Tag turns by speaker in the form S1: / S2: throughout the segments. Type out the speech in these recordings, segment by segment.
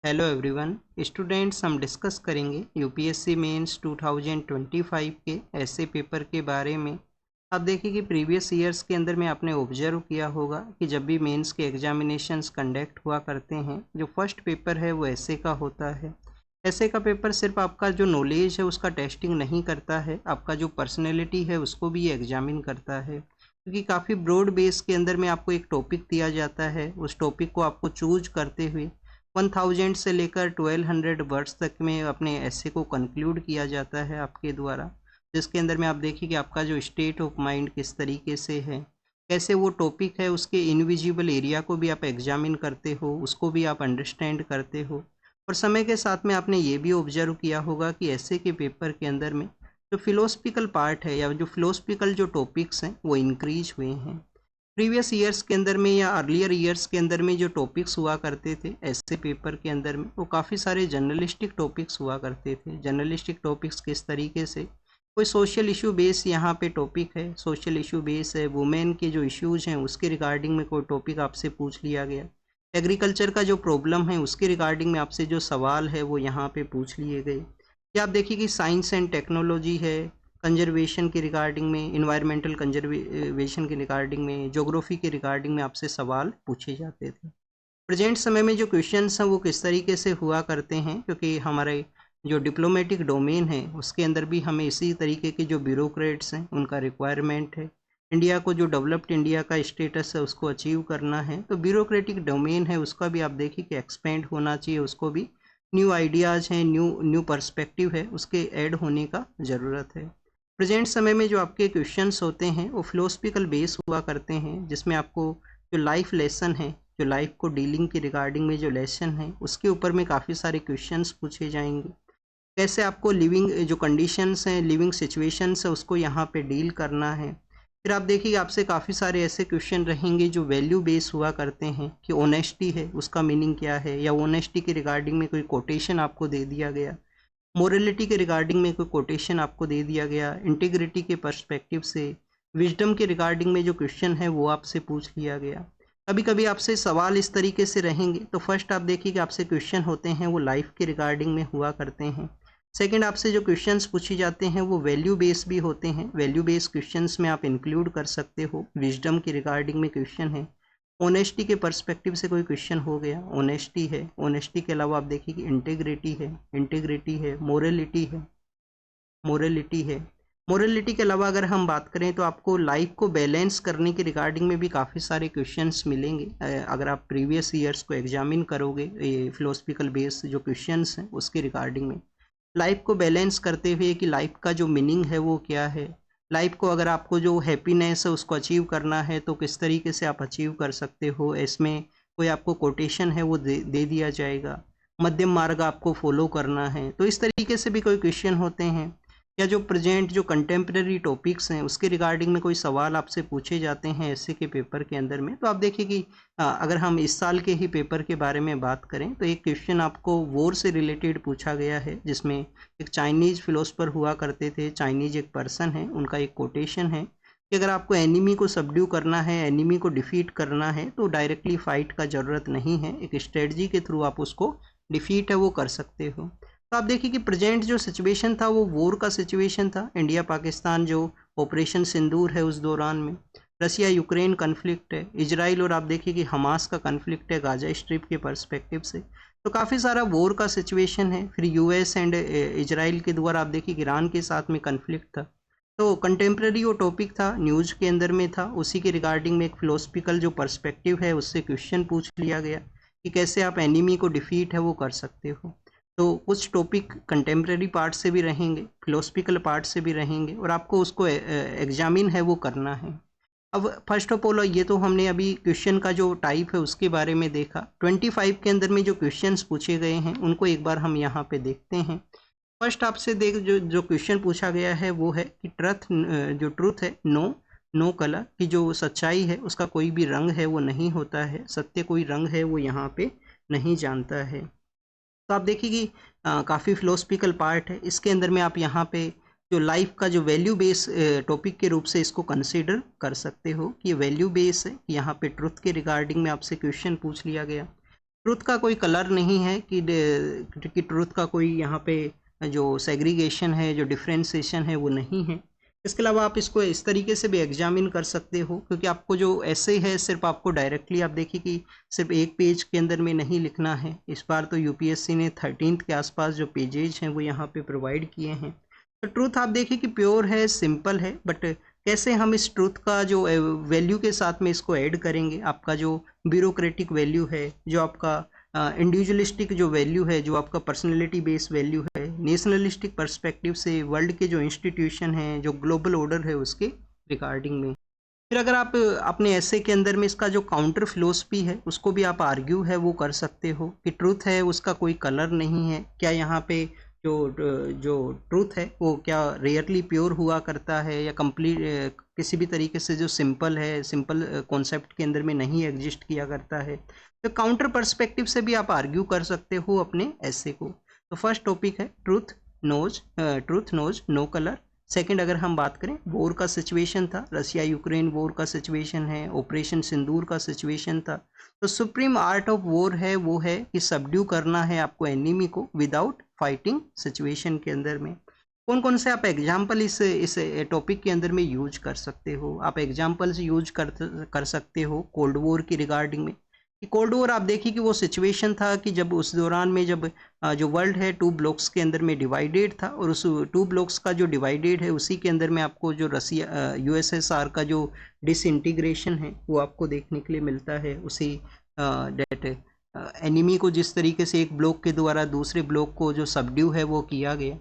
S1: Hello everyone students, हम discuss करेंगे UPSC mains 2025 के ऐसे पेपर के बारे में। आप देखिए कि प्रीवियस ईयर्स के अंदर में आपने ऑब्जर्व किया होगा कि जब भी मेंस के एग्जामिनेशंस कंडक्ट हुआ करते हैं, जो फर्स्ट पेपर है वो ऐसे का होता है। ऐसे का पेपर सिर्फ आपका जो नॉलेज है उसका टेस्टिंग नहीं करता है, आपका जो पर्सनैलिटी है उसको भी ये एग्जामिन करता है, क्योंकि काफ़ी ब्रॉड बेस के अंदर में आपको एक टॉपिक दिया जाता है। उस टॉपिक को आपको चूज करते हुए 1000 से लेकर 1200 वर्ड्स तक में अपने ऐसे को कंक्लूड किया जाता है आपके द्वारा, जिसके अंदर में आप देखिए कि आपका जो स्टेट ऑफ माइंड किस तरीके से है, कैसे वो टॉपिक है उसके इनविजिबल एरिया को भी आप एग्जामिन करते हो, उसको भी आप अंडरस्टैंड करते हो। और समय के साथ में आपने ये भी ऑब्जर्व किया होगा कि ऐसे के पेपर के अंदर में जो फिलोसफिकल पार्ट है या जो फिलोसफिकल जो टॉपिक्स हैं वो इंक्रीज हुए हैं। प्रीवियस ईयर्स के अंदर में या अर्लियर ईयर्स के अंदर में जो टॉपिक्स हुआ करते थे ऐसे पेपर के अंदर में, वो काफ़ी सारे जर्नलिस्टिक टॉपिक्स हुआ करते थे। जर्नलिस्टिक टॉपिक्स किस तरीके से, कोई सोशल इशू बेस यहाँ पे टॉपिक है, सोशल इशू बेस है, वुमेन के जो इश्यूज हैं उसके रिगार्डिंग में कोई टॉपिक आपसे पूछ लिया गया, एग्रीकल्चर का जो प्रॉब्लम है उसके रिगार्डिंग में आपसे जो सवाल है वो यहाँ पे पूछ लिए गए। या आप देखिए कि साइंस एंड टेक्नोलॉजी है, कंजर्वेशन के रिगार्डिंग में, इन्वायरमेंटल कंजर्वेशन के रिगार्डिंग में, ज्योग्राफी के रिगार्डिंग में आपसे सवाल पूछे जाते थे। प्रेजेंट समय में जो क्वेश्चंस हैं वो किस तरीके से हुआ करते हैं, क्योंकि हमारे जो डिप्लोमेटिक डोमेन है उसके अंदर भी हमें इसी तरीके के जो ब्यूरोक्रेट्स हैं उनका रिक्वायरमेंट है। इंडिया को जो डेवलप्ड इंडिया का स्टेटस है उसको अचीव करना है, तो ब्यूरोक्रेटिक डोमेन है उसका भी आप देखिए कि एक्सपेंड होना चाहिए, उसको भी न्यू आइडियाज़ हैं, न्यू पर्सपेक्टिव है उसके ऐड होने का ज़रूरत है। प्रेजेंट समय में जो आपके क्वेश्चंस होते हैं वो फिलोसफिकल बेस हुआ करते हैं, जिसमें आपको जो लाइफ लेसन है, जो लाइफ को डीलिंग के रिगार्डिंग में जो लेसन है उसके ऊपर में काफ़ी सारे क्वेश्चंस पूछे जाएंगे। कैसे आपको लिविंग जो कंडीशंस हैं, लिविंग सिचुएशंस है उसको यहाँ पे डील करना है। फिर आप देखिए आपसे काफ़ी सारे ऐसे क्वेश्चन रहेंगे जो वैल्यू बेस हुआ करते हैं, कि ऑनेस्टी है उसका मीनिंग क्या है, या ऑनेस्टी के रिगार्डिंग में कोई कोटेशन आपको दे दिया गया, मोरलिटी के रिगार्डिंग में कोई कोटेशन आपको दे दिया गया, इंटीग्रिटी के पर्सपेक्टिव से, विजडम के रिगार्डिंग में जो क्वेश्चन है वो आपसे पूछ लिया गया। कभी कभी आपसे सवाल इस तरीके से रहेंगे, तो फर्स्ट आप देखिए कि आपसे क्वेश्चन होते हैं वो लाइफ के रिगार्डिंग में हुआ करते हैं। सेकंड आपसे जो क्वेश्चंस पूछे जाते हैं वो वैल्यू बेस भी होते हैं, वैल्यू बेस्ड क्वेश्चंस में आप इंक्लूड कर सकते हो। विजडम के रिगार्डिंग में क्वेश्चन है, ऑनेस्टी के पर्सपेक्टिव से कोई क्वेश्चन हो गया, ऑनेस्टी है। ऑनेस्टी के अलावा आप देखिए कि इंटीग्रिटी है, मोरलिटी है, मोरलिटी है। मोरलिटी के अलावा अगर हम बात करें तो आपको लाइफ को बैलेंस करने के रिगार्डिंग में भी काफ़ी सारे क्वेश्चंस मिलेंगे। अगर आप प्रीवियस ईयर्स को एग्जामिन करोगे, ये फिलोसफिकल बेस जो क्वेश्चंस हैं उसके रिगार्डिंग में, लाइफ को बैलेंस करते हुए कि लाइफ का जो मीनिंग है वो क्या है, लाइफ को अगर आपको जो हैप्पीनेस है उसको अचीव करना है तो किस तरीके से आप अचीव कर सकते हो, इसमें कोई आपको कोटेशन है वो दे दिया जाएगा। मध्यम मार्ग आपको फॉलो करना है, तो इस तरीके से भी कोई क्वेश्चन होते हैं। या जो प्रेजेंट जो कंटेम्प्रेरी टॉपिक्स हैं उसके रिगार्डिंग में कोई सवाल आपसे पूछे जाते हैं ऐसे के पेपर के अंदर में, तो आप देखिए कि अगर हम इस साल के ही पेपर के बारे में बात करें तो एक क्वेश्चन आपको वॉर से रिलेटेड पूछा गया है, जिसमें एक चाइनीज़ फिलोसफर हुआ करते थे, चाइनीज एक पर्सन है, उनका एक कोटेशन है कि अगर आपको एनिमी को सबड्यू करना है, एनिमी को डिफीट करना है, तो डायरेक्टली फाइट का ज़रूरत नहीं है, एक स्ट्रेटजी के थ्रू आप उसको डिफीट है वो कर सकते हो। तो आप देखिए कि प्रेजेंट जो सिचुएशन था वो वॉर का सिचुएशन था। इंडिया पाकिस्तान जो ऑपरेशन सिंदूर है उस दौरान में, रसिया यूक्रेन कन्फ्लिक्ट है, इजराइल और आप देखिए कि हमास का कन्फ्लिक्ट है गाजा स्ट्रिप के पर्सपेक्टिव से, तो काफ़ी सारा वॉर का सिचुएशन है। फिर यूएस एंड इजराइल के द्वारा आप देखिए ईरान के साथ में कन्फ्लिक्ट था, तो कंटेम्प्रेरी वो टॉपिक था, न्यूज़ के अंदर में था, उसी के रिगार्डिंग में एक फिलोसफिकल जो पर्सपेक्टिव है उससे क्वेश्चन पूछ लिया गया कि कैसे आप एनिमी को डिफीट है वो कर सकते हो। तो कुछ टॉपिक कंटेम्प्रेरी पार्ट से भी रहेंगे, फिलोसफिकल पार्ट से भी रहेंगे, और आपको उसको एग्जामिन है वो करना है। अब फर्स्ट ऑफ ऑल ये तो हमने अभी क्वेश्चन का जो टाइप है उसके बारे में देखा। 25 के अंदर में जो क्वेश्चंस पूछे गए हैं उनको एक बार हम यहाँ पे देखते हैं। फर्स्ट आपसे देख जो क्वेश्चन पूछा गया है वो है कि ट्रूथ है नो कलर, कि जो सच्चाई है उसका कोई भी रंग है वो नहीं होता है, सत्य कोई रंग है वो यहाँ पे नहीं जानता है। तो आप देखिए कि काफ़ी फिलोसफिकल पार्ट है, इसके अंदर में आप यहाँ पे जो लाइफ का जो वैल्यू बेस टॉपिक के रूप से इसको कंसीडर कर सकते हो कि ये वैल्यू बेस है। यहाँ पे ट्रुथ के रिगार्डिंग में आपसे क्वेश्चन पूछ लिया गया। ट्रुथ का कोई कलर नहीं है कि ट्रुथ का कोई यहाँ पे जो सेग्रीगेशन है, जो डिफ्रेंसिएशन है, वो नहीं है। इसके अलावा आप इसको इस तरीके से भी एग्जामिन कर सकते हो, क्योंकि आपको जो ऐसे है सिर्फ आपको डायरेक्टली आप देखिए कि सिर्फ एक पेज के अंदर में नहीं लिखना है। इस बार तो यूपीएससी ने 13th के आसपास जो पेजेज हैं वो यहाँ पे प्रोवाइड किए हैं। तो ट्रूथ आप देखिए कि प्योर है, सिंपल है, बट कैसे हम इस ट्रूथ का जो वैल्यू के साथ में इसको ऐड करेंगे, आपका जो ब्यूरोक्रेटिक वैल्यू है, जो आपका इंडिविजुअलिस्टिक जो वैल्यू है, जो आपका पर्सनैलिटी बेस्ड वैल्यू है, नेशनलिस्टिक पर्सपेक्टिव से वर्ल्ड के जो इंस्टीट्यूशन हैं, जो ग्लोबल ऑर्डर है उसके रिगार्डिंग में। फिर अगर आप अपने ऐसे के अंदर में इसका जो काउंटर फिलोसफी है उसको भी आप आर्ग्यू है वो कर सकते हो कि ट्रूथ है उसका कोई कलर नहीं है। क्या यहाँ पे जो ट्रूथ है वो क्या रेयरली प्योर हुआ करता है, या कंप्लीट किसी भी तरीके से जो सिंपल है, सिंपल कॉन्सेप्ट के अंदर में नहीं एग्जिस्ट किया करता है। तो काउंटर पर्सपेक्टिव से भी आप आर्ग्यू कर सकते हो अपने ऐसे को। तो फर्स्ट टॉपिक है truth knows no colour. Second अगर हम बात करें, वॉर का सिचुएशन था, रसिया यूक्रेन वॉर का सिचुएशन है, ऑपरेशन सिंदूर का सिचुएशन था। तो सुप्रीम आर्ट ऑफ वॉर है वो है कि सबड्यू करना है आपको एनिमी को विदाउट फाइटिंग सिचुएशन के अंदर में। कौन कौन से आप एग्जाम्पल इस टॉपिक के अंदर में यूज कर सकते हो? आप एग्जाम्पल्स यूज कर सकते हो कोल्ड वॉर की रिगार्डिंग में। कि कोल्ड वॉर आप देखिए कि वो सिचुएशन था कि जब उस दौरान में जब जो वर्ल्ड है 2 ब्लॉक्स के अंदर में डिवाइडेड था, और उस 2 ब्लॉक्स का जो डिवाइडेड है उसी के अंदर में आपको जो रसिया यूएसएसआर का जो डिसइंटीग्रेशन है वो आपको देखने के लिए मिलता है। उसी डेट एनिमी को जिस तरीके से एक ब्लॉक के द्वारा दूसरे ब्लॉक को जो सबड्यू है वो किया गया।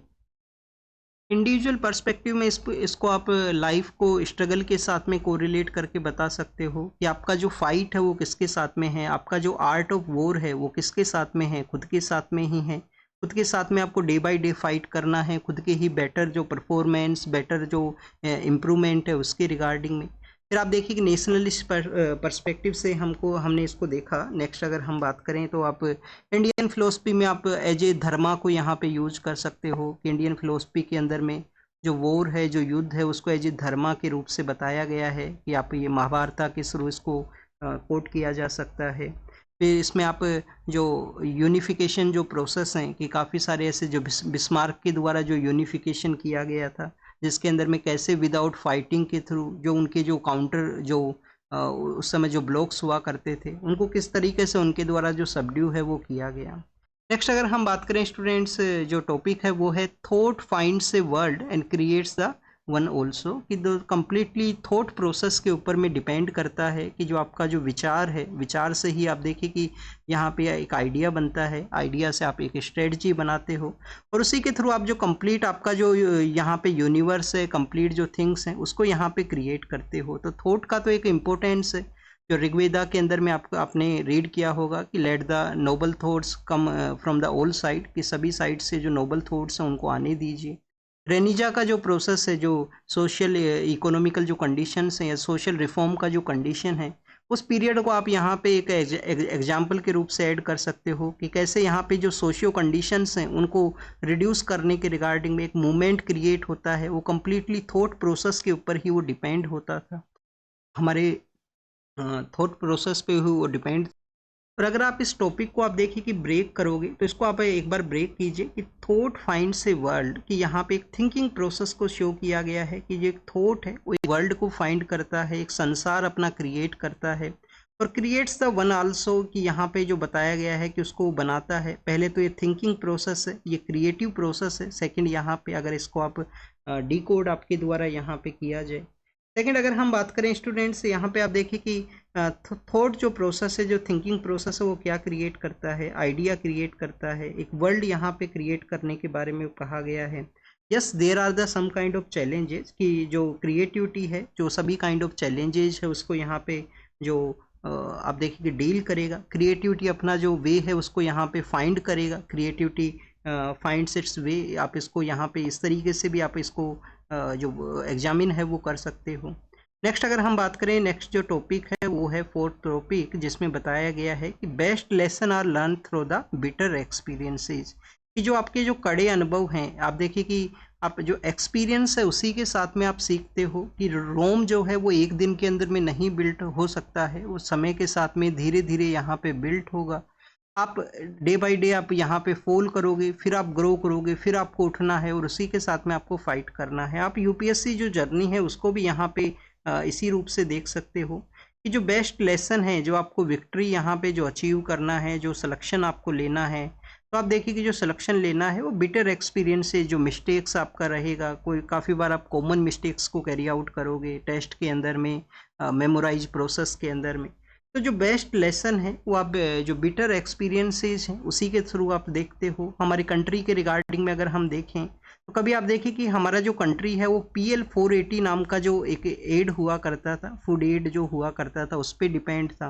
S1: इंडिविजुअल पर्सपेक्टिव में इसको आप लाइफ को स्ट्रगल के साथ में कोरिलेट करके बता सकते हो कि आपका जो फाइट है वो किसके साथ में है, आपका जो आर्ट ऑफ वॉर है वो किसके साथ में है, खुद के साथ में ही है। खुद के साथ में आपको डे बाय डे फाइट करना है, खुद के ही बेटर जो परफॉर्मेंस, बेटर जो इम्प्रूवमेंट है उसके रिगार्डिंग में। फिर आप देखिए कि नेशनलिस्ट पर्सपेक्टिव से हमने इसको देखा। नेक्स्ट अगर हम बात करें तो आप इंडियन फिलोसफी में आप एज ए धर्मा को यहाँ पे यूज कर सकते हो कि इंडियन फिलोसफी के अंदर में जो वॉर है, जो युद्ध है, उसको एज ए धर्मा के रूप से बताया गया है कि आप ये महाभारत के थ्रू इसको कोट किया जा सकता है। फिर इसमें आप जो यूनिफिकेशन जो प्रोसेस हैं कि काफ़ी सारे ऐसे जो बिस्मार्क के द्वारा जो यूनिफिकेशन किया गया था, जिसके अंदर में कैसे विदाउट फाइटिंग के थ्रू जो उनके जो काउंटर जो उस समय जो ब्लॉक्स हुआ करते थे उनको किस तरीके से उनके द्वारा जो सबड्यू है वो किया गया। नेक्स्ट अगर हम बात करें स्टूडेंट्स, जो टॉपिक है वो है thought finds a world and creates the one also. कि दो कम्प्लीटली थॉट प्रोसेस के ऊपर में डिपेंड करता है कि जो आपका जो विचार है, विचार से ही आप देखिए कि यहाँ पे एक आइडिया बनता है, आइडिया से आप एक स्ट्रेटजी बनाते हो, और उसी के थ्रू आप जो कंप्लीट आपका जो यहाँ पे यूनिवर्स है, कंप्लीट जो थिंग्स हैं उसको यहाँ पे क्रिएट करते हो। तो थॉट का तो एक इम्पोर्टेंस है जो ऋग्वेदा के अंदर में आपने रीड किया होगा कि let the Nobel thoughts come from the all side, कि सभी साइड से जो नोबल थॉट्स हैं उनको आने दीजिए। रेनिजा का जो प्रोसेस है, जो सोशल इकोनॉमिकल जो कंडीशंस हैं या सोशल रिफॉर्म का जो कंडीशन है, उस पीरियड को आप यहाँ पे एक एग्जाम्पल के रूप से ऐड कर सकते हो कि कैसे यहाँ पे जो सोशियो कंडीशंस हैं उनको रिड्यूस करने के रिगार्डिंग में एक मूवमेंट क्रिएट होता है। वो कम्प्लीटली थॉट प्रोसेस के ऊपर ही वो डिपेंड होता था, हमारे थॉट प्रोसेस पे ही वो डिपेंड। और अगर आप इस टॉपिक को आप देखिए कि ब्रेक करोगे तो इसको आप एक बार ब्रेक कीजिए कि थॉट फाइंड्स ए वर्ल्ड, कि यहाँ पे एक थिंकिंग प्रोसेस को शो किया गया है कि जो एक थॉट है वो एक वर्ल्ड को फाइंड करता है, एक संसार अपना क्रिएट करता है, और क्रिएट्स द वन आल्सो, कि यहाँ पे जो बताया गया है कि उसको बनाता है। पहले तो ये थिंकिंग प्रोसेस है, ये क्रिएटिव प्रोसेस है। सेकेंड यहाँ पे अगर इसको आप डिकोड आपके द्वारा यहाँ पे किया जाए। सेकेंड अगर हम बात करें स्टूडेंट्स, यहाँ पे आप देखिए कि थॉट जो प्रोसेस है, जो थिंकिंग प्रोसेस है, वो क्या क्रिएट करता है, आइडिया क्रिएट करता है, एक वर्ल्ड यहाँ पे क्रिएट करने के बारे में कहा गया है। Yes, there are the some kind of challenges, कि जो क्रिएटिविटी है, जो सभी काइंड ऑफ चैलेंजेस है उसको यहाँ पे जो आप देखिए कि डील करेगा। क्रिएटिविटी अपना जो वे है उसको यहाँ पे फाइंड करेगा, क्रिएटिविटी फाइंड्स इट्स वे। आप इसको यहाँ पे इस तरीके से भी आप इसको जो एग्जामिन है वो कर सकते हो। नेक्स्ट अगर हम बात करें, नेक्स्ट जो टॉपिक है वो है फोर्थ टॉपिक, जिसमें बताया गया है कि best lesson are learn through the bitter experiences, कि जो आपके जो कड़े अनुभव हैं, आप देखिए कि आप जो एक्सपीरियंस है उसी के साथ में आप सीखते हो कि रोम जो है वो एक दिन के अंदर में नहीं बिल्ट हो सकता है, वो समय के साथ में धीरे धीरे यहाँ पे बिल्ट होगा। आप डे बाय डे आप यहाँ पे फॉल करोगे, फिर आप ग्रो करोगे, फिर आपको उठना है और उसी के साथ में आपको फाइट करना है। आप यूपीएससी जो जर्नी है उसको भी यहाँ पे इसी रूप से देख सकते हो कि जो बेस्ट लेसन है, जो आपको विक्ट्री यहाँ पे जो अचीव करना है, जो सिलेक्शन आपको लेना है, तो आप देखिए कि जो सिलेक्शन लेना है वो बिटर एक्सपीरियंस से, जो मिस्टेक्स आपका रहेगा, कोई काफ़ी बार आप कॉमन मिस्टेक्स को कैरी आउट करोगे टेस्ट के अंदर में, मेमोराइज प्रोसेस के अंदर में। तो जो बेस्ट लेसन है वो आप जो बिटर एक्सपीरियंसेस हैं उसी के थ्रू आप देखते हो। हमारी कंट्री के रिगार्डिंग में अगर हम देखें तो कभी आप देखें कि हमारा जो कंट्री है वो PL 480 नाम का जो एक एड हुआ करता था, फूड एड जो हुआ करता था, उस पर डिपेंड था।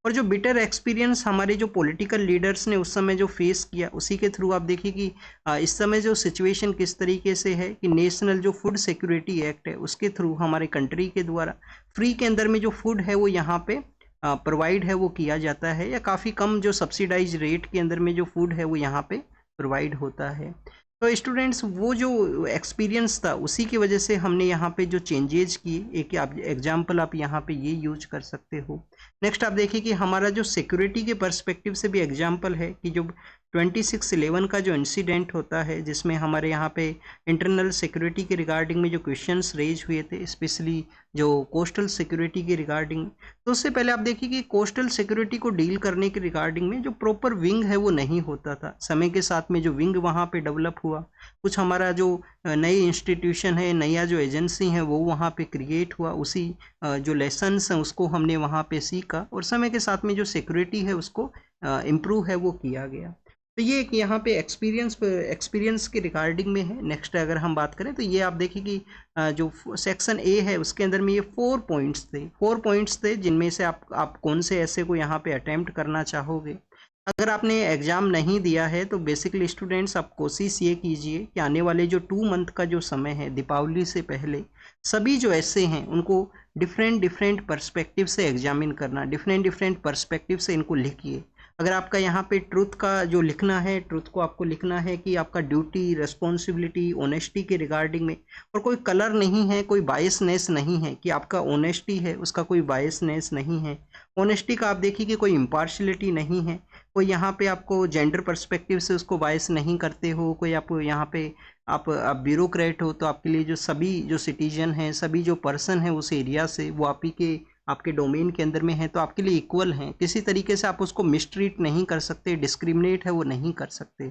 S1: और जो बिटर एक्सपीरियंस हमारे जो पॉलिटिकल लीडर्स ने उस समय जो फेस किया, उसी के थ्रू आप देखिए कि इस समय जो सिचुएशन किस तरीके से है कि नेशनल जो फूड सिक्योरिटी एक्ट है उसके थ्रू हमारे कंट्री के द्वारा फ्री के अंदर में जो फूड है वो यहाँ पे प्रोवाइड है वो किया जाता है, या काफ़ी कम जो सब्सिडाइज रेट के अंदर में जो फूड है वो यहाँ पे प्रोवाइड होता है। तो स्टूडेंट्स वो जो एक्सपीरियंस था उसी की वजह से हमने यहाँ पे जो चेंजेज किए, एक आप एग्जांपल आप यहाँ पे ये यूज कर सकते हो। नेक्स्ट आप देखिए कि हमारा जो सिक्योरिटी के पर्सपेक्टिव से भी एग्जांपल है कि जो 26/11 का जो इंसिडेंट होता है, जिसमें हमारे यहाँ पे इंटरनल सिक्योरिटी के रिगार्डिंग में जो क्वेश्चंस रेज हुए थे, स्पेशली जो कोस्टल सिक्योरिटी के रिगार्डिंग। तो उससे पहले आप देखिए कि कोस्टल सिक्योरिटी को डील करने के रिगार्डिंग में जो प्रॉपर विंग है वो नहीं होता था। समय के साथ में जो विंग वहाँ पे डेवलप हुआ, कुछ हमारा जो नई इंस्टीट्यूशन है, नया जो एजेंसी है वो वहाँ पे क्रिएट हुआ, उसी जो लेसन्स हैं उसको हमने वहाँ पे सीखा और समय के साथ में जो सिक्योरिटी है उसको इम्प्रूव है वो किया गया। तो ये एक यहाँ पे एक्सपीरियंस के रिगार्डिंग में है। नेक्स्ट अगर हम बात करें तो ये आप देखिए कि जो सेक्शन ए है उसके अंदर में ये 4 पॉइंट्स थे जिनमें से आप कौन से ऐसे को यहाँ पे अटेम्प्ट करना चाहोगे। अगर आपने एग्ज़ाम नहीं दिया है तो बेसिकली स्टूडेंट्स आप कोशिश ये कीजिए कि आने वाले जो 2 मंथ का जो समय है दीपावली से पहले, सभी जो ऐसे हैं उनको डिफरेंट पर्सपेक्टिव से एग्जामिन करना, डिफरेंट पर्सपेक्टिव से इनको लिखिए। अगर आपका यहाँ पे ट्रुथ का जो लिखना है, ट्रुथ को आपको लिखना है कि आपका ड्यूटी, रिस्पॉन्सिबिलिटी, ऑनेस्टी के रिगार्डिंग में, और कोई कलर नहीं है, कोई बायसनेस नहीं है कि आपका ऑनेस्टी है उसका कोई बायसनेस नहीं है। ऑनेस्टी का आप देखिए कि कोई इम्पार्शलिटी नहीं है, कोई यहाँ पे आपको जेंडर पर्सपेक्टिव से उसको बायस नहीं करते हो, कोई आप यहाँ पे आप ब्यूरोक्रेट हो तो आपके लिए जो सभी जो सिटीजन हैं, सभी जो पर्सन हैं उस एरिया से, वो आप ही के आपके डोमेन के अंदर में है तो आपके लिए इक्वल हैं। किसी तरीके से आप उसको मिसट्रीट नहीं कर सकते, डिस्क्रिमिनेट है वो नहीं कर सकते।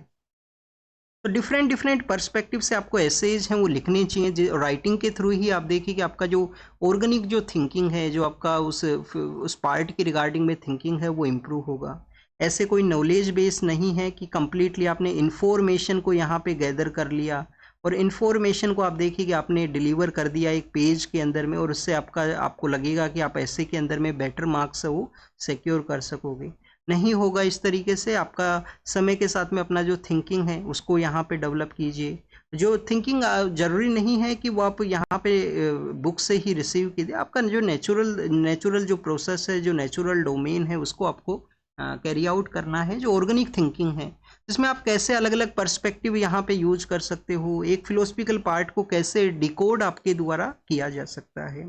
S1: तो डिफरेंट पर्सपेक्टिव से आपको एसेज हैं वो लिखने चाहिए। राइटिंग के थ्रू ही आप देखिए कि आपका जो ऑर्गेनिक जो थिंकिंग है, जो आपका उस पार्ट की रिगार्डिंग में थिंकिंग है वो इम्प्रूव होगा। ऐसे कोई नॉलेज बेस नहीं है कि कंप्लीटली आपने इन्फॉर्मेशन को यहाँ पे गैदर कर लिया और इन्फॉर्मेशन को आप देखिए कि आपने डिलीवर कर दिया एक पेज के अंदर में और उससे आपको लगेगा कि आप ऐसे के अंदर में बेटर मार्क्स है वो सिक्योर कर सकोगे। नहीं होगा इस तरीके से। आपका समय के साथ में अपना जो थिंकिंग है उसको यहाँ पे डेवलप कीजिए। जो थिंकिंग ज़रूरी नहीं है कि वो आप यहाँ पे बुक से ही रिसीव कीजिए। आपका जो नेचुरल जो प्रोसेस है, जो नेचुरल डोमेन है उसको आपको कैरी आउट करना है। जो ऑर्गेनिक थिंकिंग है जिसमें आप कैसे अलग अलग पर्सपेक्टिव यहाँ पे यूज कर सकते हो, एक फिलोसफिकल पार्ट को कैसे डिकोड आपके द्वारा किया जा सकता है।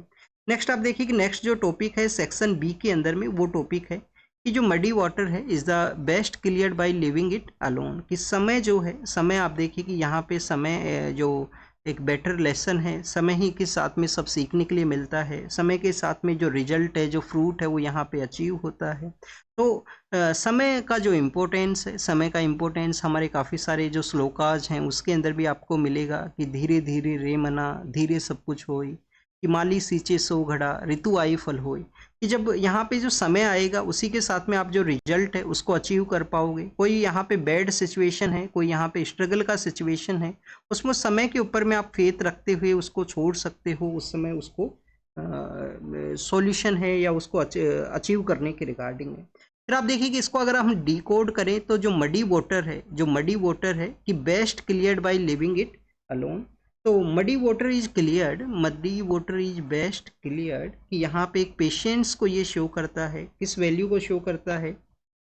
S1: नेक्स्ट आप देखिए कि नेक्स्ट जो टॉपिक है सेक्शन बी के अंदर में, वो टॉपिक है कि जो मडी वाटर है is the best cleared by living it alone. कि समय जो है, समय आप देखिए कि यहाँ पे समय जो एक बेटर लेसन है, समय ही के साथ में सब सीखने के लिए मिलता है। समय के साथ में जो रिजल्ट है, जो फ्रूट है वो यहाँ पे अचीव होता है। तो समय का जो इम्पोर्टेंस है, समय का इम्पोर्टेंस हमारे काफ़ी सारे जो श्लोकाज हैं उसके अंदर भी आपको मिलेगा कि धीरे धीरे रे मना धीरे सब कुछ होई, कि माली सींचे सो घड़ा ऋतु आई फल होई। कि जब यहाँ पे जो समय आएगा उसी के साथ में आप जो रिजल्ट है उसको अचीव कर पाओगे। कोई यहाँ पे बैड सिचुएशन है, कोई यहाँ पे स्ट्रगल का सिचुएशन है, उसमें समय के ऊपर में आप फेथ रखते हुए उसको छोड़ सकते हो। उस समय उसको सॉल्यूशन है या उसको अचीव करने के रिगार्डिंग है। फिर आप देखिए कि इसको अगर हम डिकोड करें तो जो मडी वाटर है कि best cleared by living it alone. तो muddy water is best cleared कि यहाँ पे एक पेशेंस को ये शो करता है, किस वैल्यू को शो करता है,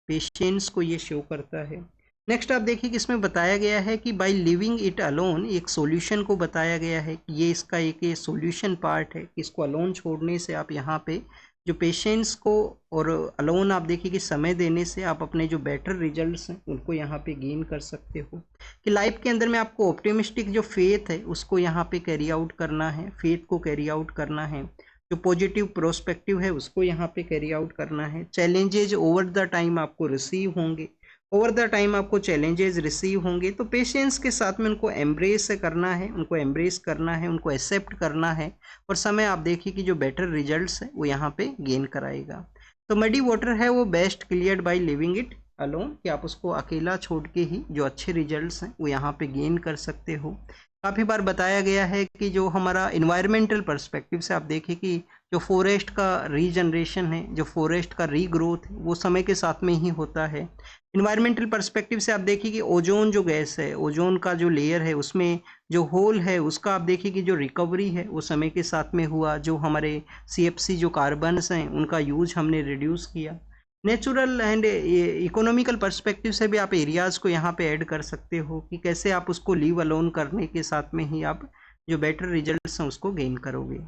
S1: पेशेंस को ये शो करता है। नेक्स्ट आप देखिए कि इसमें बताया गया है कि बाय लिविंग इट अलोन एक सॉल्यूशन को बताया गया है कि ये इसका एक ये सॉल्यूशन पार्ट है कि इसको अलोन छोड़ने से आप यहाँ पे जो पेशेंट्स को और अलोन आप देखिए कि समय देने से आप अपने जो बेटर रिजल्ट्स हैं उनको यहाँ पे गेन कर सकते हो। कि लाइफ के अंदर में आपको ऑप्टिमिस्टिक जो फेथ है उसको यहाँ पे कैरी आउट करना है, फेथ को कैरी आउट करना है, जो पॉजिटिव प्रोस्पेक्टिव है उसको यहाँ पे कैरी आउट करना है। चैलेंजेज ओवर द टाइम आपको रिसीव होंगे, ओवर द टाइम आपको चैलेंजेस रिसीव होंगे, तो पेशेंस के साथ में उनको एम्ब्रेस करना है, उनको एम्ब्रेस करना है, उनको एक्सेप्ट करना है, और समय आप देखिए कि जो बेटर रिजल्ट्स है वो यहाँ पे गेन कराएगा। तो मडी वाटर है वो best cleared by living it alone, कि आप उसको अकेला छोड़ के ही जो अच्छे रिजल्ट्स हैं वो यहाँ पे गेन कर सकते हो। काफ़ी बार बताया गया है कि जो हमारा इन्वायरमेंटल पर्सपेक्टिव से आप देखिए कि जो फॉरेस्ट का रीजनरेशन है, जो फॉरेस्ट का रीग्रोथ है, वो समय के साथ में ही होता है। इन्वायरमेंटल पर्सपेक्टिव से आप देखिए कि ओजोन जो गैस है, ओजोन का जो लेयर है उसमें जो होल है उसका आप देखिए कि जो रिकवरी है वो समय के साथ में हुआ। जो हमारे CFC जो कार्बन्स हैं उनका यूज हमने रिड्यूस किया। नेचुरल एंड इकोनॉमिकल पर्सपेक्टिव से भी आप एरियाज़ को यहाँ पे ऐड कर सकते हो कि कैसे आप उसको लीव अलोन करने के साथ में ही आप जो बेटर रिजल्ट्स हैं उसको गेन करोगे।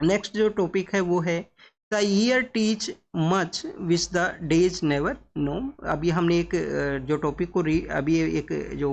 S1: नेक्स्ट जो टॉपिक है वो है the year teach much which the days never know. अभी हमने एक जो टॉपिक को अभी एक जो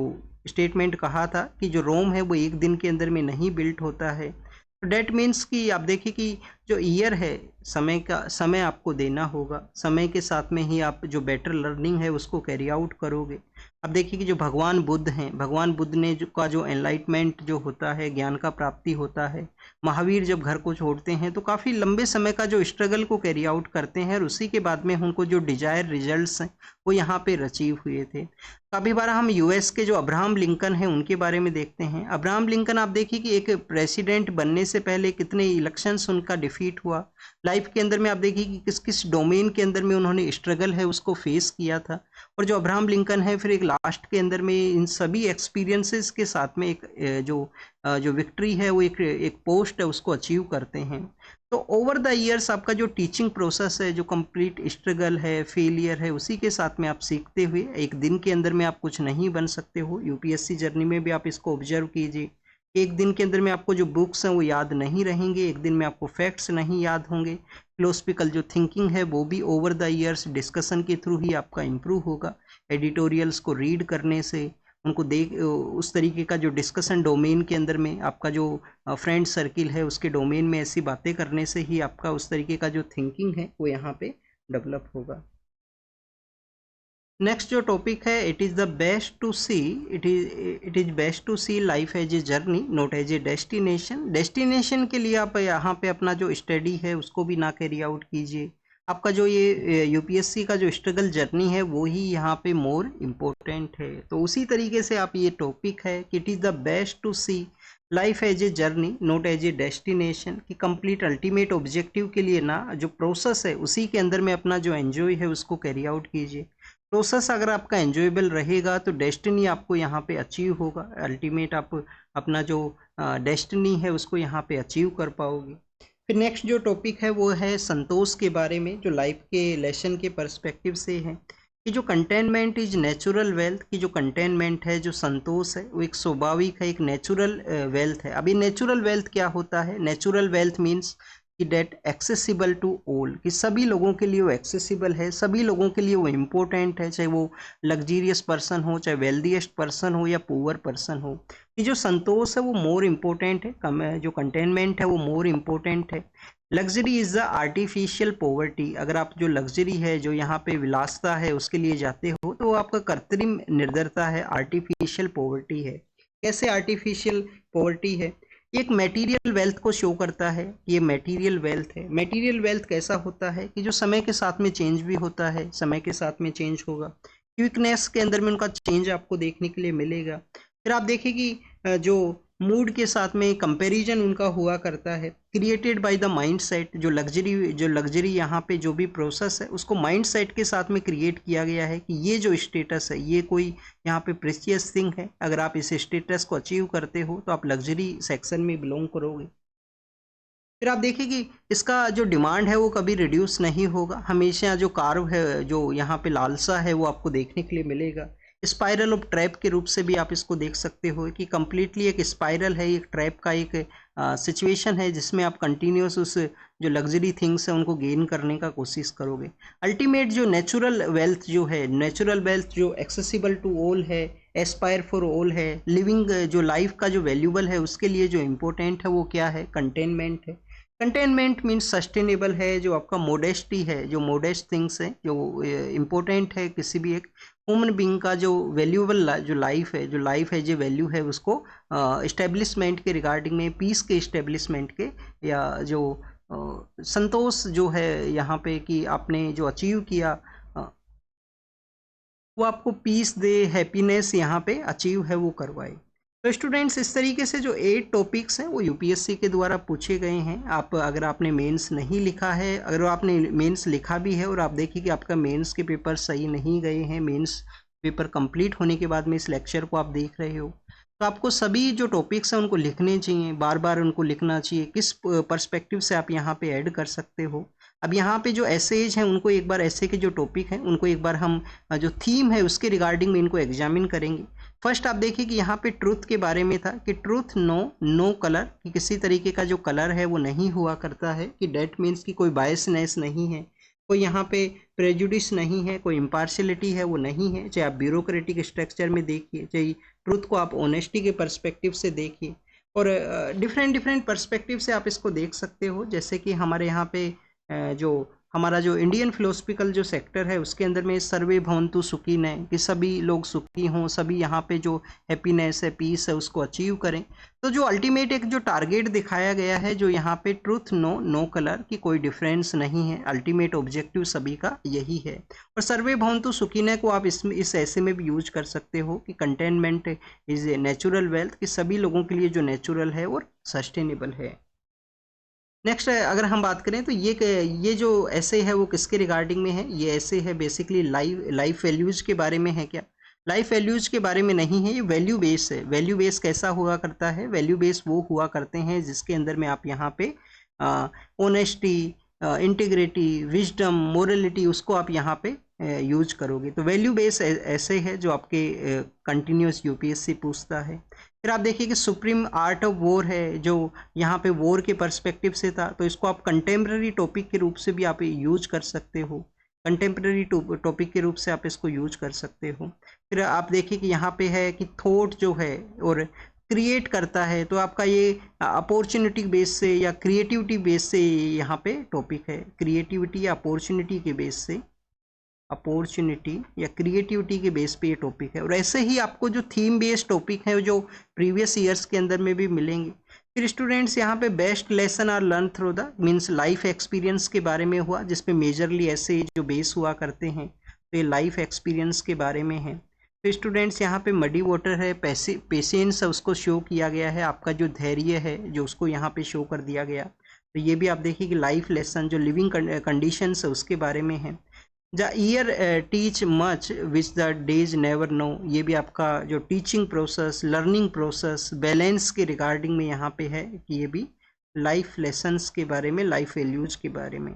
S1: स्टेटमेंट कहा था कि जो रोम है वो एक दिन के अंदर में नहीं बिल्ट होता है। तो डेट मीन्स कि आप देखिए कि जो ईयर है समय आपको देना होगा, समय के साथ में ही आप जो बेटर लर्निंग है उसको कैरी आउट करोगे। अब देखिए कि जो भगवान बुद्ध हैं, भगवान बुद्ध ने जो एनलाइटमेंट जो होता है, ज्ञान का प्राप्ति होता है, महावीर जब घर को छोड़ते हैं तो काफ़ी लंबे समय का जो स्ट्रगल को कैरी आउट करते हैं और उसी के बाद में उनको जो डिजायर रिजल्ट्स हैं वो यहाँ पे अचीव हुए थे। काफ़ी बार हम US के जो अब्राहम लिंकन हैं उनके बारे में देखते हैं। अब्राहम लिंकन आप देखिए कि एक प्रेसिडेंट बनने से पहले कितने इलेक्शंस उनका डिफीट हुआ। लाइफ के अंदर में आप देखिए कि किस किस डोमेन के अंदर में उन्होंने स्ट्रगल है उसको फेस किया था। और जो अब्राहम लिंकन है फिर एक लास्ट के अंदर में इन सभी एक्सपीरियंसेस के साथ में एक जो विक्ट्री है वो एक पोस्ट है उसको अचीव करते हैं। तो ओवर द ईयर्स आपका जो टीचिंग प्रोसेस है, जो कंप्लीट स्ट्रगल है, फेलियर है, उसी के साथ में आप सीखते हुए एक दिन के अंदर में आप कुछ नहीं बन सकते हो। UPSC जर्नी में भी आप इसको ऑब्जर्व कीजिए। एक दिन के अंदर में आपको जो बुक्स हैं वो याद नहीं रहेंगे, एक दिन में आपको फैक्ट्स नहीं याद होंगे। फिलोसफिकल जो थिंकिंग है वो भी ओवर द ईयर्स डिस्कशन के थ्रू ही आपका इम्प्रूव होगा। एडिटोरियल्स को रीड करने से, उनको देख, उस तरीके का जो डिस्कशन डोमेन के अंदर में आपका जो फ्रेंड सर्किल है उसके डोमेन में ऐसी बातें करने से ही आपका उस तरीके का जो थिंकिंग है वो यहाँ पे डेवलप होगा। नेक्स्ट जो टॉपिक है, it is best to see life as a journey not as a destination. Destination के लिए आप यहाँ पे अपना जो स्टडी है उसको भी ना कैरी आउट कीजिए। आपका जो ये UPSC का जो स्ट्रगल जर्नी है वो ही यहाँ पे मोर इम्पोर्टेंट है। तो उसी तरीके से आप ये टॉपिक है कि it is the best to see life as a journey not as a destination, कि कंप्लीट अल्टीमेट ऑब्जेक्टिव के लिए ना जो प्रोसेस है उसी के अंदर में अपना जो एंजॉय है उसको कैरी आउट कीजिए। प्रोसेस अगर आपका एंजॉयबल रहेगा तो डेस्टिनी आपको यहाँ पे अचीव होगा, अल्टीमेट आप अपना जो डेस्टिनी है उसको यहाँ पे अचीव कर पाओगे। फिर नेक्स्ट जो टॉपिक है वो है संतोष के बारे में, जो लाइफ के लेसन के पर्सपेक्टिव से है कि जो कंटेनमेंट इज नेचुरल वेल्थ, की जो कंटेनमेंट है, जो संतोष है वो एक स्वाभाविक है, एक नेचुरल वेल्थ है। अभी नेचुरल वेल्थ क्या होता है? नेचुरल वेल्थ मीन्स कि डेट एक्सेसिबल टू ऑल, कि सभी लोगों के लिए वो एक्सेसिबल है, सभी लोगों के लिए वो इम्पोर्टेंट है, चाहे वो लग्जीरियस पर्सन हो, चाहे वेल्दीएस्ट पर्सन हो या पुअर पर्सन हो। कि जो संतोष है वो मोर इम्पोर्टेंट है, जो कंटेनमेंट है वो मोर इम्पोर्टेंट है। Luxury is the artificial poverty, अगर आप जो लग्जरी है, जो यहाँ पे विलासता है उसके लिए जाते हो तो वो आपका कृत्रिम निर्धरता है, आर्टिफिशियल पॉवर्टी है। कैसे आर्टिफिशियल पॉवर्टी है? एक मटेरियल वेल्थ को शो करता है, ये मटेरियल वेल्थ है। मटेरियल वेल्थ कैसा होता है कि जो समय के साथ में चेंज भी होता है, समय के साथ में चेंज होगा, क्विकनेस के अंदर में उनका चेंज आपको देखने के लिए मिलेगा। फिर आप देखिए कि जो मूड के साथ में कंपैरिजन उनका हुआ करता है, created by the mind set. जो लग्जरी यहाँ पे जो भी प्रोसेस है उसको माइंड सेट के साथ में क्रिएट किया गया है कि ये जो स्टेटस है ये कोई यहाँ पे प्रेशियस थिंग है, अगर आप इस स्टेटस को अचीव करते हो तो आप लग्जरी सेक्शन में बिलोंग करोगे। फिर आप देखिए कि इसका जो डिमांड है वो कभी रिड्यूस नहीं होगा, हमेशा जो कार्व है, जो यहाँ पे लालसा है वो आपको देखने के लिए मिलेगा। स्पाइरल ऑफ ट्रैप के रूप से भी आप इसको देख सकते हो कि कम्प्लीटली एक स्पाइरल है, एक ट्रैप का एक सिचुएशन है जिसमें आप कंटिन्यूस उस जो लग्जरी थिंग्स हैं उनको गेन करने का कोशिश करोगे। अल्टीमेट जो नेचुरल वेल्थ जो है, नेचुरल वेल्थ जो एक्सेसिबल टू ऑल है, एस्पायर फॉर ऑल है, लिविंग जो लाइफ का जो वैल्यूबल है उसके लिए जो इम्पोर्टेंट है वो क्या है, कंटेनमेंट है। कंटेनमेंट मीन्स सस्टेनेबल है, जो आपका मोडेस्टी है, जो मोडेस्ट थिंग्स है, जो इम्पोर्टेंट है किसी भी एक ह्यूमन बीइंग का जो वैल्यूएबल जो लाइफ है, जो वैल्यू है उसको इस्टेब्लिशमेंट के रिगार्डिंग में, पीस के इस्टेब्लिशमेंट के, या जो संतोष जो है यहाँ पे कि आपने जो अचीव किया वो आपको पीस दे, हैप्पीनेस यहाँ पे अचीव है वो करवाए। तो स्टूडेंट्स इस तरीके से जो 8 टॉपिक्स हैं वो यूपीएससी के द्वारा पूछे गए हैं। आप अगर आपने मेंस नहीं लिखा है, अगर आपने मेंस लिखा भी है और आप देखिए कि आपका मेंस के पेपर सही नहीं गए हैं, मेंस पेपर कंप्लीट होने के बाद में इस लेक्चर को आप देख रहे हो, तो आपको सभी जो टॉपिक्स हैं उनको लिखने चाहिए, बार बार उनको लिखना चाहिए। किस पर्सपेक्टिव से आप यहाँ पे ऐड कर सकते हो। अब यहाँ पे जो एसेज हैं उनको एक बार, ऐसे के जो टॉपिक हैं उनको एक बार हम जो थीम है उसके रिगार्डिंग में इनको एग्जामिन करेंगे। फर्स्ट आप देखिए कि यहाँ पे ट्रूथ के बारे में था कि ट्रूथ नो कलर, कि किसी तरीके का जो कलर है वो नहीं हुआ करता है, कि डेट मीन्स कि कोई बायसनेस नहीं है, कोई यहाँ पे प्रेजुडिस नहीं है, कोई इम्पार्शलिटी है वो नहीं है। चाहे आप ब्यूरोक्रेटिक स्ट्रक्चर में देखिए, चाहे ट्रूथ को आप ऑनेस्टी के पर्सपेक्टिव से देखिए, और डिफरेंट पर्सपेक्टिव से आप इसको देख सकते हो। जैसे कि हमारे यहाँ पे जो हमारा जो इंडियन फिलोसफिकल जो सेक्टर है उसके अंदर में सर्वे भवन्तु सुखिनः, कि सभी लोग सुखी हों, सभी यहाँ पे जो हैप्पीनेस है, पीस है, उसको अचीव करें। तो जो अल्टीमेट एक जो टारगेट दिखाया गया है, जो यहाँ पे ट्रूथ नो कलर, की कोई डिफरेंस नहीं है, अल्टीमेट ऑब्जेक्टिव सभी का यही है। और सर्वे भवन्तु सुखिनः को आप इस ऐसे में भी यूज कर सकते हो कि containment is a natural wealth, कि सभी लोगों के लिए जो नेचुरल है और सस्टेनेबल है। नेक्स्ट अगर हम बात करें तो ये जो ऐसे है वो किसके रिगार्डिंग में है, ये ऐसे है बेसिकली लाइफ वैल्यूज के बारे में है। क्या लाइफ वैल्यूज के बारे में नहीं है, ये वैल्यू बेस है। वैल्यू बेस कैसा हुआ करता है, वैल्यू बेस वो हुआ करते हैं जिसके अंदर में आप यहाँ पे ऑनेस्टी, इंटीग्रिटी, विजडम, मोरलिटी, उसको आप यहाँ पे यूज करोगे। तो वैल्यू बेस ऐसे है जो आपके कंटिन्यूस यूपीएससी पूछता है। फिर आप देखिए कि सुप्रीम आर्ट ऑफ वॉर है, जो यहाँ पे वॉर के पर्सपेक्टिव से था, तो इसको आप कंटेम्प्रेरी टॉपिक के रूप से भी आप यूज कर सकते हो, कंटेम्प्रेरी टॉपिक के रूप से आप इसको यूज कर सकते हो। फिर आप देखिए कि यहाँ पे है कि थॉट जो है और क्रिएट करता है, तो आपका ये अपॉर्चुनिटी बेस से या क्रिएटिविटी बेस से यहाँ पे टॉपिक है, क्रिएटिविटी या अपॉर्चुनिटी के बेस से, अपॉर्चुनिटी या क्रिएटिविटी के बेस पे ये टॉपिक है। और ऐसे ही आपको जो थीम बेस्ड टॉपिक है जो प्रीवियस ईयर्स के अंदर में भी मिलेंगे। फिर स्टूडेंट्स यहाँ पे best lesson are learn through the means life experience के बारे में हुआ, जिसपे मेजरली ऐसे जो बेस हुआ करते हैं, तो ये लाइफ एक्सपीरियंस के बारे में है। तो स्टूडेंट्स यहाँ पे मडी वाटर है, पेशेंस है, उसको शो किया गया है, आपका जो धैर्य है जो उसको यहाँ पे शो कर दिया गया। तो ये भी आप देखिए कि लाइफ लेसन जो लिविंग कंडीशंस है उसके बारे में है। The year teach much which the days never know, ये भी आपका जो teaching process, learning process, balance के रिगार्डिंग में यहाँ पे है कि ये भी लाइफ लेसन्स के बारे में, लाइफ वैल्यूज के बारे में।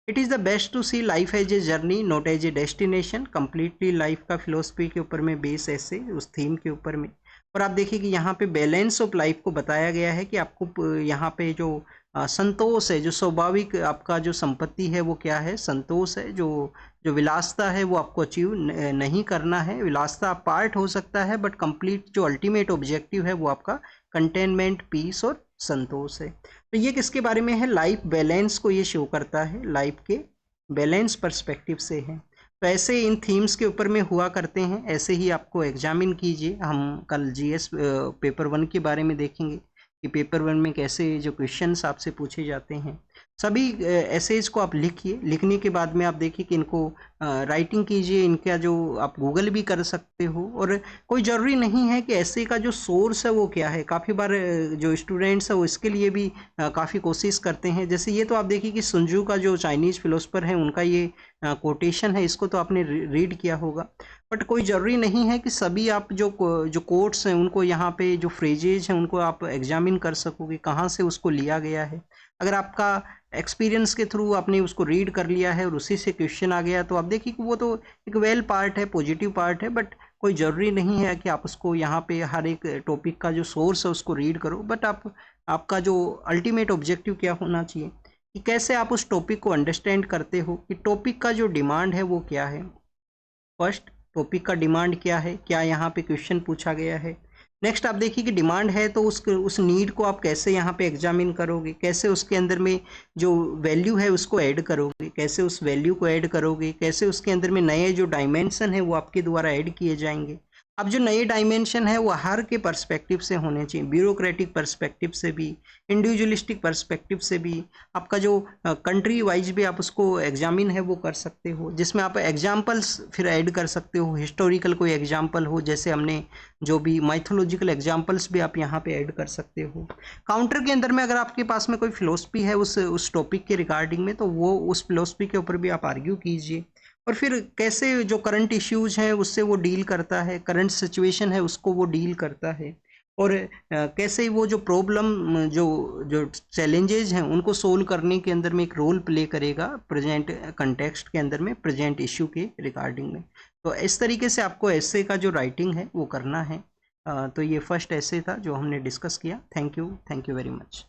S1: It is the best to see life as a journey not as a destination, completely life का फिलोसफी के ऊपर में बेस ऐसे उस थीम के ऊपर में। और आप देखिए कि यहाँ पे बैलेंस ऑफ लाइफ को बताया गया है कि आपको यहाँ पे जो संतोष है, जो स्वाभाविक आपका जो संपत्ति है वो क्या है, संतोष है। जो विलासता है वो आपको अचीव नहीं करना है, विलासता पार्ट हो सकता है, बट कंप्लीट जो अल्टीमेट ऑब्जेक्टिव है वो आपका कंटेनमेंट, पीस और संतोष है। तो ये किसके बारे में है, लाइफ बैलेंस को ये शो करता है, लाइफ के बैलेंस पर्सपेक्टिव से है। तो ऐसे इन थीम्स के ऊपर में हुआ करते हैं, ऐसे ही आपको एग्जामिन कीजिए। हम कल जीएस पेपर 1 के बारे में देखेंगे कि पेपर 1 में कैसे जो क्वेश्चंस आपसे पूछे जाते हैं। सभी एसेज को आप लिखिए, लिखने के बाद में आप देखिए कि इनको राइटिंग कीजिए, इनका जो आप गूगल भी कर सकते हो। और कोई ज़रूरी नहीं है कि ऐसे का जो सोर्स है वो क्या है, काफ़ी बार जो स्टूडेंट्स है वो इसके लिए भी काफ़ी कोशिश करते हैं। जैसे ये तो आप देखिए कि सुंजू का जो चाइनीज़ फिलोसफर है उनका ये कोटेशन है, इसको तो आपने रीड किया होगा। बट कोई ज़रूरी नहीं है कि सभी आप जो कोट्स हैं उनको, यहाँ पे जो फ्रेजेज हैं उनको आप एग्जामिन कर सकोगे कहाँ से उसको लिया गया है। अगर आपका एक्सपीरियंस के थ्रू आपने उसको रीड कर लिया है और उसी से क्वेश्चन आ गया, तो आप देखिए कि वो तो एक वेल पार्ट है, पॉजिटिव पार्ट है, बट कोई ज़रूरी नहीं है कि आप उसको यहाँ पे हर एक टॉपिक का जो सोर्स है उसको रीड करो। बट आपका जो अल्टीमेट ऑब्जेक्टिव क्या होना चाहिए कि कैसे आप उस टॉपिक को अंडरस्टैंड करते हो कि टॉपिक का जो डिमांड है वो क्या है। फर्स्ट, टॉपिक का डिमांड क्या है, क्या यहाँ पे क्वेश्चन पूछा गया है। नेक्स्ट आप देखिए कि डिमांड है तो उस नीड को आप कैसे यहाँ पे एग्जामिन करोगे, कैसे उसके अंदर में जो वैल्यू है उसको ऐड करोगे, कैसे उस वैल्यू को ऐड करोगे, कैसे उसके अंदर में नए जो डायमेंशन है वो आपके द्वारा ऐड किए जाएंगे। अब जो नए डायमेंशन है वो हर के पर्सपेक्टिव से होने चाहिए, ब्यूरोक्रेटिक पर्सपेक्टिव से भी, इंडिविजुअलिस्टिक पर्सपेक्टिव से भी, आपका जो कंट्री वाइज भी आप उसको एग्जामिन है वो कर सकते हो, जिसमें आप एग्जाम्पल्स फिर ऐड कर सकते हो, हिस्टोरिकल कोई एग्जाम्पल हो, जैसे हमने जो भी माइथोलॉजिकल एग्जाम्पल्स भी आप यहाँ पे ऐड कर सकते हो। काउंटर के अंदर में अगर आपके पास में कोई फिलोसफी है उस टॉपिक के रिगार्डिंग में, तो वो उस फिलोसफी के ऊपर भी आप आर्ग्यू कीजिए, और फिर कैसे जो करंट इश्यूज हैं उससे वो डील करता है, करंट सिचुएशन है उसको वो डील करता है, और कैसे वो जो प्रॉब्लम जो जो चैलेंजेज हैं उनको सोल्व करने के अंदर में एक रोल प्ले करेगा प्रेजेंट कंटेक्स्ट के अंदर में, प्रेजेंट इश्यू के रिगार्डिंग में। तो इस तरीके से आपको ऐसे का जो राइटिंग है वो करना है। तो ये फर्स्ट ऐसे था जो हमने डिस्कस किया। Thank you very much.